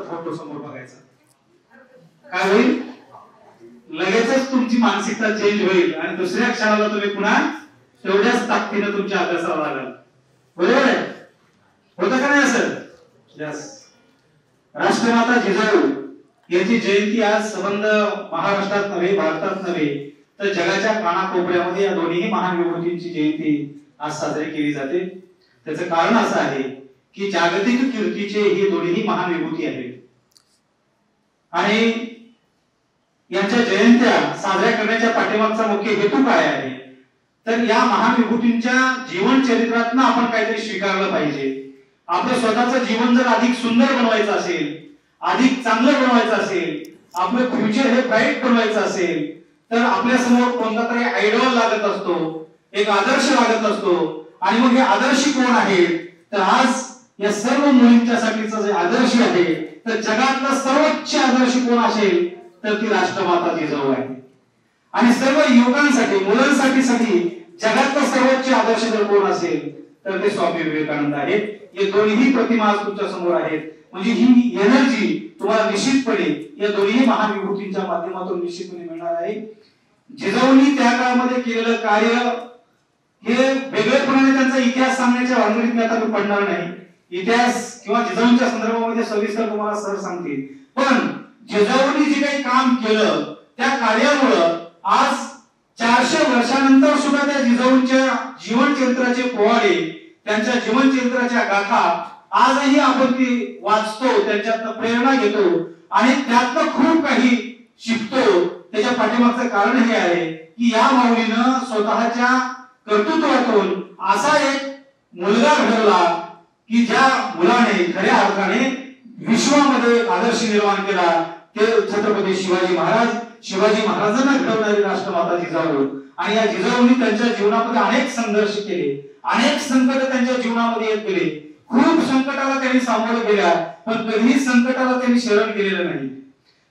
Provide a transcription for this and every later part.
Photo समोर बघायचा, काय होईल? लगेचच तुमची मानसिकता चेंज होईल आणि दुसऱ्या क्षणाला तुम्ही पुन्हा तेवढ्याच ताकदीने तुमच्या अभ्यासाला लागाल. बरोबर आहे? होतं का नाही असं? यस. राष्ट्रमाता जिजाऊ यांची जयंती आज संबंध महाराष्ट्रात नव्हे, भारतात नव्हे, तर जगाच्या कानाकोपऱ्यामध्ये या दोन्ही महान विभूतींची जयंती आज साजरी केली जाते. त्याचं कारण असं आहे की जागतिक कीर्तीचे हे दोन्ही महान विभूती आहेत आणि यांच्या जयंत्या साजऱ्या करण्याच्या पाठीमागचा मुख्य हेतू काय आहे? तर या महान विभूतींच्या जीवन चरित्रातनं आपण काहीतरी स्वीकारलं पाहिजे. आपलं स्वतःचं जीवन जर अधिक सुंदर बनवायचं असेल, अधिक चांगलं बनवायचं असेल, आपलं फ्युचर हे ब्राईट बनवायचं असेल, तर आपल्या समोर कोणता तरी आयडॉल लागत असतो, एक आदर्श लागत असतो. आणि मग हे आदर्श कोण आहे? तर आज या सर्व मुलींच्यासाठीचा जे आदर्श आहे, तर जगातला सर्वोच्च आदर्श कोण असेल तर ती राष्ट्रमाता जिजाऊ आहे. आणि सर्व युवकांसाठी, मुलांसाठी जगातला सर्वोच्च आदर्श जर कोण असेल तर ते स्वामी विवेकानंद आहेत. हे दोन्ही प्रतिमा आज तुमच्या समोर आहेत. म्हणजे ही एनर्जी तुम्हाला निश्चितपणे या दोन्ही महान विभूतींच्या माध्यमातून निश्चितपणे मिळणार आहे. जिजाऊंनी त्या काळामध्ये केलेलं कार्य हे वेगळेपणाने त्यांचा इतिहास सांगण्याच्या भानगडीत आता मी पडणार नाही. इतिहास किंवा जिजाऊंच्या संदर्भामध्ये सविस्तर तुम्हाला सर सांगतील. पण जिजाऊंनी जे काही काम केलं त्या कार्यामुळं आज 400 वर्षानंतर सुद्धा त्या जिजाऊंच्या जीवन चरित्राचे पोवाडे, त्यांच्या जीवन चरित्राच्या गाथा आजही आपण ती वाचतो, त्यांच्यातनं प्रेरणा घेतो आणि त्यातनं खूप काही शिकतो. त्याच्या पाठीमागचं कारण हे आहे की या माऊलीनं स्वतःच्या कर्तृत्वातून असा एक मुलगा घडवला की ज्या मुलाने खऱ्या अर्थाने विश्वामध्ये आदर्श निर्माण केला. ते छत्रपती शिवाजी महाराजांना घडवणारी राष्ट्रमाता जिजाऊ. आणि या जिजाऊंनी त्यांच्या जीवनामध्ये अनेक संघर्ष केले, अनेक संकट त्यांच्या जीवनामध्ये येत गेले. खूप संकटाला त्यांनी सामोरे गेल्या, पण कधीही संकटाला त्यांनी शरण केलेलं नाही.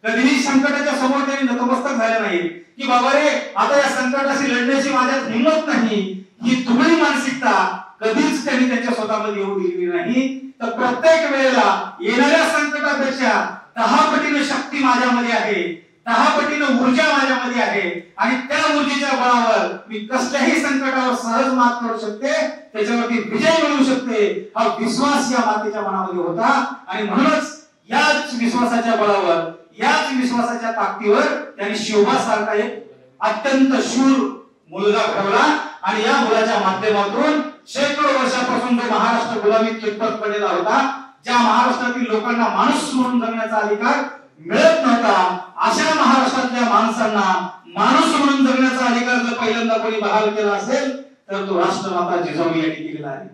कधीही संकटाच्या समोर त्यांनी नतमस्तक झाले नाही की बाबा रे आता या संकटाशी लढण्याची माझ्यात हिंमत नाही. ही दुबळी मानसिकता कधीच त्यांनी त्यांच्या स्वतःमध्ये येऊ दिली नाही. तर प्रत्येक वेळेला येणाऱ्या संकटापेक्षा 10 पटीने शक्ती माझ्यामध्ये आहे, 10 पटीने ऊर्जा माझ्यामध्ये आहे आणि त्या ऊर्जेच्या बळावर मी कसल्याही संकटावर सहज मात करू शकते, त्याच्यावरती विजय मिळवू शकते. हा विश्वास या मातेच्या मनामध्ये होता आणि म्हणूनच याच विश्वासाच्या बळावर, याच विश्वासाच्या ताकदीवर त्यांनी शिवबासारखा एक अत्यंत शूर मुलगा घडवला आणि या मुलाच्या माध्यमातून शेकडो वर्षापासून जो महाराष्ट्र गुलामीत कितपत पडलेला होता, ज्या महाराष्ट्रातील लोकांना माणूस म्हणून जगण्याचा अधिकार मिळत नव्हता, अशा महाराष्ट्रातल्या माणसांना माणूस म्हणून जगण्याचा अधिकार जर पहिल्यांदा कोणी बहाल केला असेल तर तो राष्ट्रमाता जिजाऊ यांनी केलेला आहे.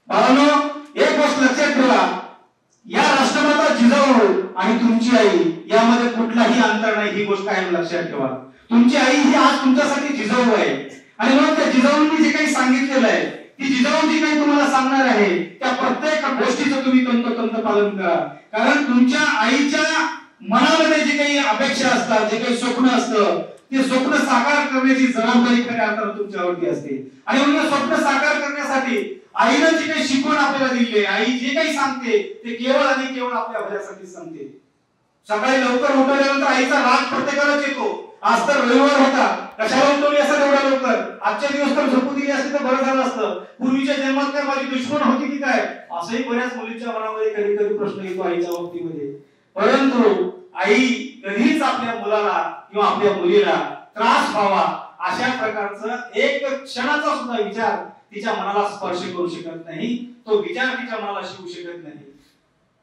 बाळांनो, एक गोष्ट लक्षात ठेवा, या राष्ट्रमाता जिजाऊ आणि तुमची आई यामध्ये कुठलाही अंतर नाही. ही गोष्ट कायम लक्षात ठेवा. तुमची आई ही आज तुमच्यासाठी जिजाऊ आहे आणि म्हणून त्या जिजाऊंनी जे काही सांगितलेलं आहे, ती जिजाऊ जी काही तुम्हाला सांगणार आहे, त्या प्रत्येक गोष्टीचं तुम्ही तंतोतंत पालन करा. कारण तुमच्या आईच्या मनामध्ये जे काही अपेक्षा असतात, जे काही स्वप्न असतं, ते स्वप्न साकार करण्याची जबाबदारी खऱ्या अर्थाने तुमच्यावरती असते. आणि म्हणून स्वप्न साकार करण्यासाठी आईनं जे काही शिकवण आपल्याला दिली, आई जे काही सांगते ते केवळ आणि केवळ आपल्या भल्यासाठी सांगते. सकाळी लवकर उठल्यानंतर आईचा राग प्रत्येकालाच येतो. आज तर रविवार होता, कशाला उठवली असं एवढा लवकर, आजच्या दिवस तर झोपू दिली असते तर बरं झालं असतं, पूर्वीच्या जन्मात काय माझी दुश्मन होती की काय, असंही बऱ्याच मुलींच्या मनामध्ये कधी कधी प्रश्न येतो आईच्या बाबतीमध्ये. परंतु आई कधीच आपल्या मुलाला किंवा आपल्या मुलीला त्रास व्हावा अशा प्रकारचं एक क्षणाचा सुद्धा विचार तिच्या मनाला स्पर्श करू शकत नाही, तो विचार तिच्या मनाला शिवू शकत नाही.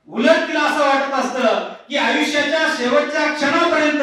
उलट तिला असं वाटत असतं की आयुष्याच्या शेवटच्या क्षणापर्यंत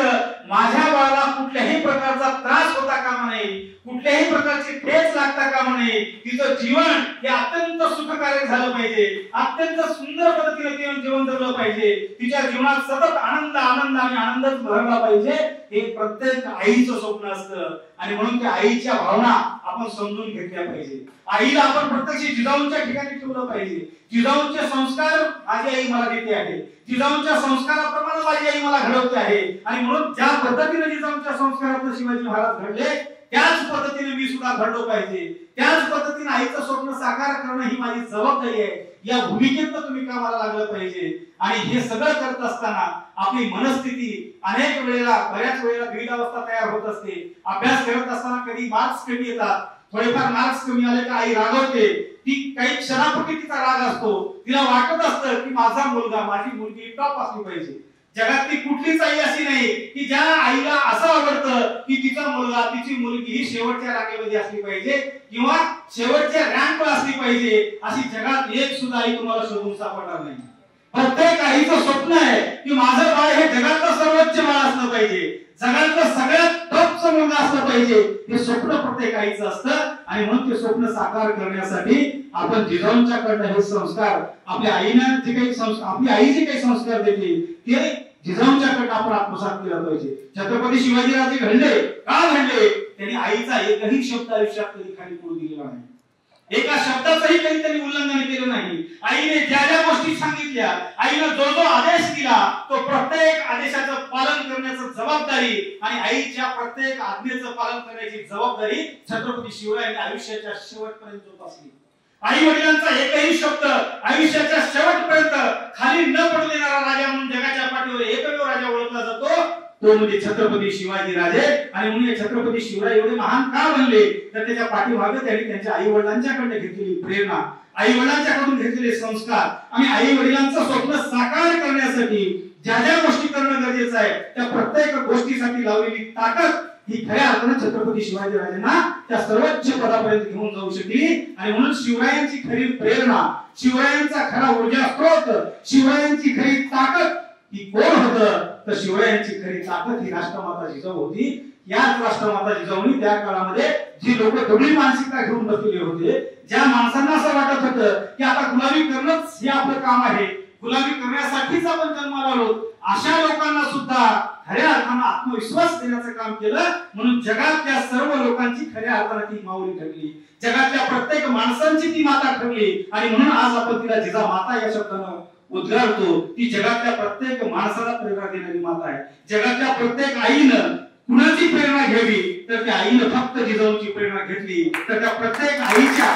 माझ्या बाळाला कुठल्याही प्रकारचा त्रास होता कामा नये, कुठल्याही प्रकारची ठेच लागता कामा नये. तिचं जीवन हे अत्यंत सुखकारक झालं पाहिजे, अत्यंत सुंदर पद्धतीने जीवन जगलं पाहिजे, तिच्या जीवनात सतत आनंद आनंद आणि आनंदच भरला पाहिजे, हे प्रत्येक आईचं स्वप्न असतं. आणि म्हणून त्या आईच्या भावना आपण समजून घेतल्या पाहिजे. आईला आपण प्रत्यक्ष जिजाऊंच्या ठिकाणी ठेवलं पाहिजे. जिजाऊंचे संस्कार माझी आई मला देते आहे, जिजाऊंच्या संस्काराप्रमाणे माझी आई मला घडवते आहे. आणि म्हणून ज्या पद्धतीने जिजाऊंच्या संस्कारातून शिवाजी महाराज घडले त्याच पद्धतीने मी सुद्धा घडलो पाहिजे, त्याच पद्धतीने आईचं स्वप्न साकार करणं ही माझी जबाबदारी आहे, या भूमिकेतनं तुम्ही कामाला लागलं पाहिजे. आणि हे सगळं करत असताना आपली मनस्थिती अनेक वेळेला बऱ्याच वेळेला द्विधावस्था तयार होत असते. अभ्यास करत असताना कधी मार्क्स कमी येतात, थोडेफार मार्क्स कमी आले का आई रागवते. ती काही क्षणापूर्वी तिचा राग असतो, तिला वाटत असतं की माझा मुलगा माझी मुलगी टॉप असली पाहिजे. जगातली कुठलीच आई अशी नाही की ज्या आईला असं आवडतं की तिचा मुलगा तिची मुलगी ही शेवटच्या रांगेमध्ये असली पाहिजे किंवा शेवटच्या रँकवर असली पाहिजे. अशी जगात एक सुद्धा आई तुम्हाला शोधून सापडणार नाही. प्रत्येक आईचं स्वप्न आहे की माझं बाळ हे जगातलं सर्वोच्च बाळ असलं पाहिजे, जगातलं सगळ्यात टॉपचं मुलगा असलं पाहिजे. हे स्वप्न प्रत्येक आईचं असतं. आणि म्हणून ते स्वप्न साकार करण्यासाठी आपण जिजाऊंच्याकडनं हे संस्कार आपल्या आईनं जे काही आपली आई जे काही संस्कार देते ते जिजाऊंच्याकडनं आपण आत्मसात केला पाहिजे. छत्रपती शिवाजीराजे घडले का घडले? त्यांनी आईचा एकही शब्द आयुष्यात कधी खाली पडू दिलेला नाही, एका शब्दाचंही कधी त्यांनी उल्लंघन केलं नाही. आईने ज्या ज्या गोष्टी सांगितल्या, आईने जो जो आदेश दिला तो प्रत्येक आदेशाचं पालन करण्याची जबाबदारी आणि आईच्या प्रत्येक आज्ञेचं पालन करण्याची जबाबदारी छत्रपती शिवरायांनी आयुष्याच्या शेवटपर्यंत जोपासली. आई वडिलांचा एकही शब्द आयुष्याच्या शेवटपर्यंत खाली न पडू देणारा राजा म्हणून जगाच्या पाठीवर एकमेव राजा ओळखला जातो तो म्हणजे छत्रपती शिवाजी राजे. आणि म्हणून छत्रपती शिवराय एवढे महान का बनले तर त्याच्या पाठीमागे त्यांनी त्यांच्या आई वडिलांच्याकडून घेतलेली प्रेरणा, आई वडिलांच्याकडून घेतलेले संस्कार आणि आई वडिलांचं स्वप्न साकार करण्यासाठी ज्या ज्या गोष्टी करणं गरजेचं आहे त्या प्रत्येक गोष्टीसाठी लावलेली ताकद ही खऱ्या अर्थाने छत्रपती शिवाजी राजांना त्या सर्वोच्च पदापर्यंत घेऊन जाऊ शकली. आणि म्हणून शिवरायांची खरी प्रेरणा, शिवरायांचा खरा ऊर्जा स्रोत, शिवरायांची खरी ताकद ही कोण होतं तर शिवरायांची खरी ताकद ही राष्ट्रमाता जिजाऊ होती. याच राष्ट्रमाता जिजाऊनी त्या काळामध्ये जी लोक दगडी मानसिकता घेऊन बसलेले होते, ज्या माणसांना असं वाटत होतं की आता गुलामी करणंच हे आपलं काम आहे, गुलामी करण्यासाठीच आपण जन्माला आलो, अशा लोकांना सुद्धा खऱ्या अर्थानं आत्मविश्वास देण्याचं काम केलं. म्हणून जगातल्या सर्व लोकांची खऱ्या अर्थानं ती माऊली ठरली, जगातल्या प्रत्येक माणसांची ती माता ठरली. आणि म्हणून आज आपण तिला जिजा माता या शब्दानं उद्गारतो. ती जगातल्या प्रत्येक माणसाला प्रेरणा देणारी माता आहे. जगातल्या प्रत्येक आईनं कुणाची प्रेरणा घ्यावी तर त्या आईनं फक्त जिजाऊंची प्रेरणा घेतली तर त्या प्रत्येक आईच्या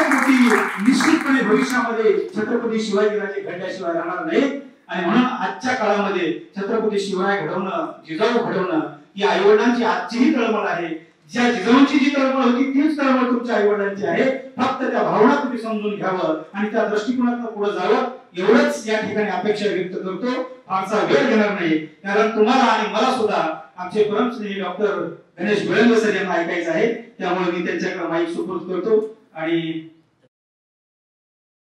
कृती निश्चितपणे भविष्यामध्ये छत्रपती शिवाजीराजे घडल्याशिवाय राहणार नाहीत. आणि म्हणून आजच्या काळामध्ये छत्रपती शिवराय घडवणं, जिजाऊ घडवणं ही आईवडिलांची आजचीही तळमळ आहे. ज्या जिजाऊंची जी तळमळ होती तीच तळमळ तुमच्या आईवडिलांची आहे. फक्त त्या भावना तुम्ही समजून घ्यावं आणि त्या दृष्टिकोनातून पुढे जावं एवढंच या ठिकाणी अपेक्षा व्यक्त करतो. फारसा वेळ घेणार नाही कारण तुम्हाला आणि मला सुद्धा आमचे परमश्री डॉक्टर गणेश बेळंग सर यांना ऐकायचं आहे. त्यामुळे मी त्यांच्याकडे माईक सुपूर्द करतो आणि